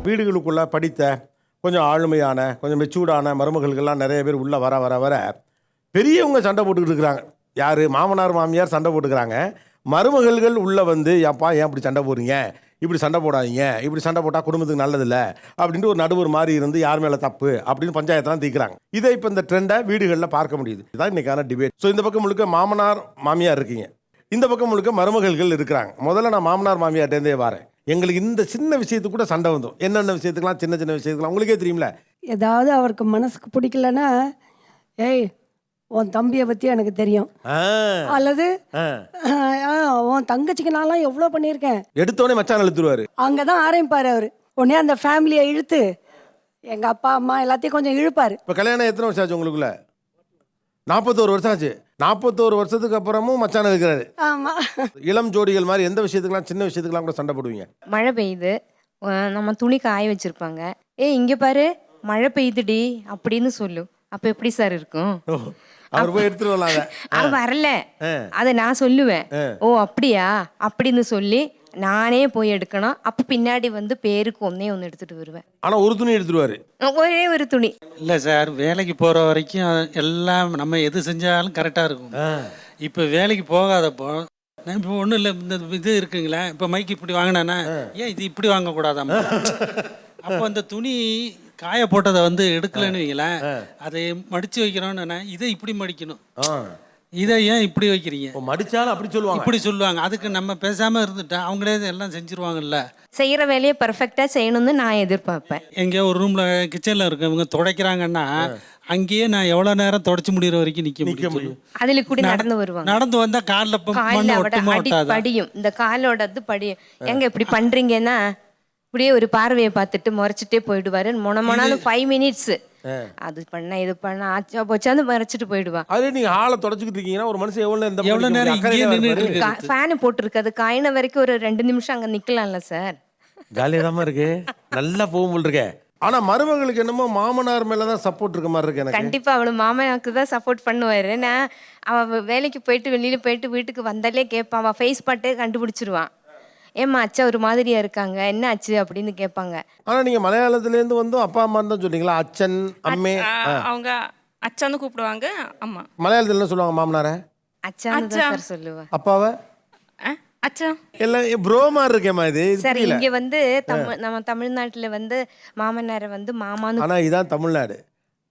வீடுகளுக்குள்ள படித்த கொஞ்சம் ஆளுமையான கொஞ்சம் மெச்சூர்டான மருமகள்கள்லாம் நிறைய பேர் உள்ளே வர வர வர பெரியவங்க சண்டை போட்டுக்கிட்டு இருக்கிறாங்க. யார்? மாமனார் மாமியார் சண்டை போட்டுக்கிறாங்க. மருமகள்கள் உள்ளே வந்து ஏன்ப்பா ஏன் இப்படி சண்டை போடுறீங்க, இப்படி சண்டை போடாதீங்க, இப்படி சண்டை போட்டால் குடும்பத்துக்கு நல்லதில்லை அப்படின்ட்டு ஒரு நடுவர் மாதிரி இருந்து யார் மேலே தப்பு அப்படின்னு பஞ்சாயத்தெல்லாம் தீர்க்குறாங்க. இதை இப்போ இந்த ட்ரெண்டை வீடுகளில் பார்க்க முடியுது. இதுதான் இன்றைக்கான டிபேட். ஸோ இந்த பக்கம் முழுக்க மாமனார் மாமியார் இருக்கீங்க, இந்த பக்கம் முழுக்க மருமகள்கள் இருக்கிறாங்க. முதல்ல நான் மாமனார் மாமியார்ட்டேருந்தே வரேன். எங்களுக்கு இந்த சின்ன விஷயத்துக்கு கூட சண்டை வந்தோம். என்னென்ன விஷயத்துக்குலாம், சின்ன சின்ன விஷயத்துக்குலாம் உங்களுக்கே தெரியும்ல. ஏதாவது அவருக்கு மனசுக்கு பிடிக்கலன்னா, ஏய் உன் தம்பியை பற்றி எனக்கு தெரியும், அல்லது உன் தங்கச்சிக்கு நான்லாம் எவ்வளோ பண்ணியிருக்கேன், எடுத்தோடனே மச்சான் இழுத்துருவாரு. அங்கே தான் ஆரம்பிப்பார் அவர். உடனே அந்த ஃபேமிலியை இழுத்து எங்கள் அப்பா அம்மா எல்லாத்தையும் கொஞ்சம் இழுப்பார். இப்போ கல்யாணம் எத்தனை வருஷம் ஆச்சு உங்களுக்குள்ள? 41 வருஷம் ஆச்சு. 41 வருஷத்துக்கு அப்புறமும் மச்சான் இருக்கிறாரு. ஆமாம். இளம் ஜோடிகள் மாதிரி எந்த விஷயத்துக்குலாம், சின்ன விஷயத்துக்குலாம் கூட சண்டை போடுவீங்க? மழை பெய்யுது, நம்ம துணி காய வச்சிருப்பாங்க, இங்கே பாரு மழை பெய்யுதுடி அப்படின்னு சொல்லு. அப்போ எப்படி சார் இருக்கும்? அவர் போய் எடுத்துட்டு வரலாங்க. அது வரல, அதை நான் சொல்லுவேன். ஓ அப்படியா அப்படின்னு சொல்லி நானே போய் எடுக்கணும். அப்போ பின்னாடி வந்து பேருக்கு ஒன்னே ஒன்று எடுத்துட்டு வருவேன். ஆனால் ஒரு துணி எடுத்துருவாரு, ஒரே ஒரு துணி. இல்லை சார், வேலைக்கு போகிற வரைக்கும் எல்லாம் நம்ம எது செஞ்சாலும் கரெக்டாக இருக்கும். இப்போ வேலைக்கு போகாதப்போ இப்போ ஒன்றும் இல்லை, இந்த இது இருக்குங்களே, இப்போ மைக்கு இப்படி வாங்கினானா ஏன் இது இப்படி வாங்கக்கூடாதாம்மா? அப்போ அந்த துணி காய போட்டதை வந்து எடுக்கலன்னு வைங்களேன், அதை மடித்து வைக்கிறோன்னு இதை இப்படி மடிக்கணும், இதை ஏன் இப்படி வைக்கிறீங்க, மடிச்சாலும் அப்படி சொல்லுவாங்க, இப்படி சொல்லுவாங்க. அதுக்கு நம்ம பேசாமல் இருந்துட்டா அவங்களே எல்லாம் செஞ்சுருவாங்கல்ல. செய்கிற வேலையை பர்ஃபெக்டாக செய்யணும்னு நான் எதிர்பார்ப்பேன். எங்கேயோ ஒரு ரூமில் கிச்சனில் இருக்கவங்க துடைக்கிறாங்கன்னா அங்கேயே நான் எவ்வளோ நேரம் தொடச்சி முடிகிற வரைக்கும் நிற்க முடியும். அதில் கூட நடந்து வருவாங்க. நடந்து வந்தால் காலில் படியும், இந்த காலோட அது படியும். எங்க இப்படி பண்ணுறீங்கன்னா இப்படியே ஒரு பார்வையை பார்த்துட்டு முறைச்சிட்டே போயிடுவாரு. மொனாலும் 5 மினிட்ஸ் அது பண்ண இது பண்ண ஆச்சா போச்சாந்து மறைச்சிட்டு போயிடுவான். அது நீங்க ஆளை தொடச்சிக்கிட்டு இருக்கீங்கன்னா ஒரு மனுஷன் எவ்வளோ நேரம் ஃபேனு போட்டுருக்காது, காயின வரைக்கும் ஒரு 2 நிமிஷம் அங்கே நிற்கலாம்ல சார். ஜாலியாக இருக்கு, நல்லா போகும்போது இருக்கேன். ஆனா மருமகளுக்கு என்னமோ மாமனார் மேலதான் சப்போர்ட் இருக்க மாதிரி இருக்கு எனக்கு. கண்டிப்பா அவளு மாமனாருக்கு தான் சப்போர்ட் பண்ணுவாரு. நான் அவ வேலைக்கு போயிட்டு வெளியில போயிட்டு வீட்டுக்கு வந்தாலே கேட்பான். அவன் ஃபேஸ் பாட்டே கண்டுபிடிச்சிருவான். ஏம்மா அச்சா ஒரு மாதிரியா இருக்காங்க, என்ன ஆச்சு அப்படின்னு கேட்பாங்க. ஆனா நீங்க மலையாளத்துல இருந்து வந்து அப்பா அம்மா தான் சொன்னீங்களா? அச்சன் அம்மே அவங்க அச்சான்னு கூப்பிடுவாங்க. அம்மா மலையாளத்துல என்ன சொல்லுவாங்க? மாமனார அச்சான்னு தான் சார் சொல்லுவா. அப்பாவை அச்சா எல்லாம் ப்ரோ மாதிரி இருக்கேம்மா. இது சார் இங்க வந்து நம்ம தமிழ்நாட்டுல வந்து மாமனாரை வந்து மாமான்னு. ஆனா இதான் தமிழ்நாடு,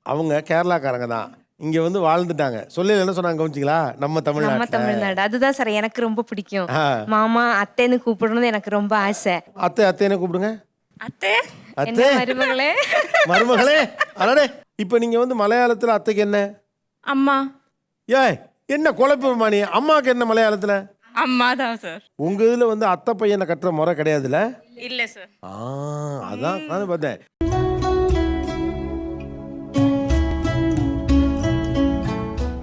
அவங்க கேரளாக்காரங்க தான் இங்க வந்து வாழ்ந்துட்டாங்க. சொல்லல என்ன சொன்னாங்க கவனிச்சிங்களா? நம்ம தமிழ்நாடு. அதுதான் சார் எனக்கு ரொம்ப பிடிக்கும். மாமா அத்தைன்னு கூப்பிடணும்னு எனக்கு ரொம்ப ஆசை. அத்தைன்னு கூப்பிடுங்க. அத்தை அத்தை மருமகளே மருமகளே. அடடே, இப்ப நீங்க வந்து மலையாளத்துல அத்தைக்கு என்ன? அம்மா. ஏய் என்ன குழப்பமா நீ? அம்மாக்கு என்ன மலையாளத்துல? அம்மா தான் சார். உங்க இதுல வந்து அத்தை பையனை கட்டுற முறை கிடையாதுல்ல? இல்ல சார். அதான் பார்த்தேன்.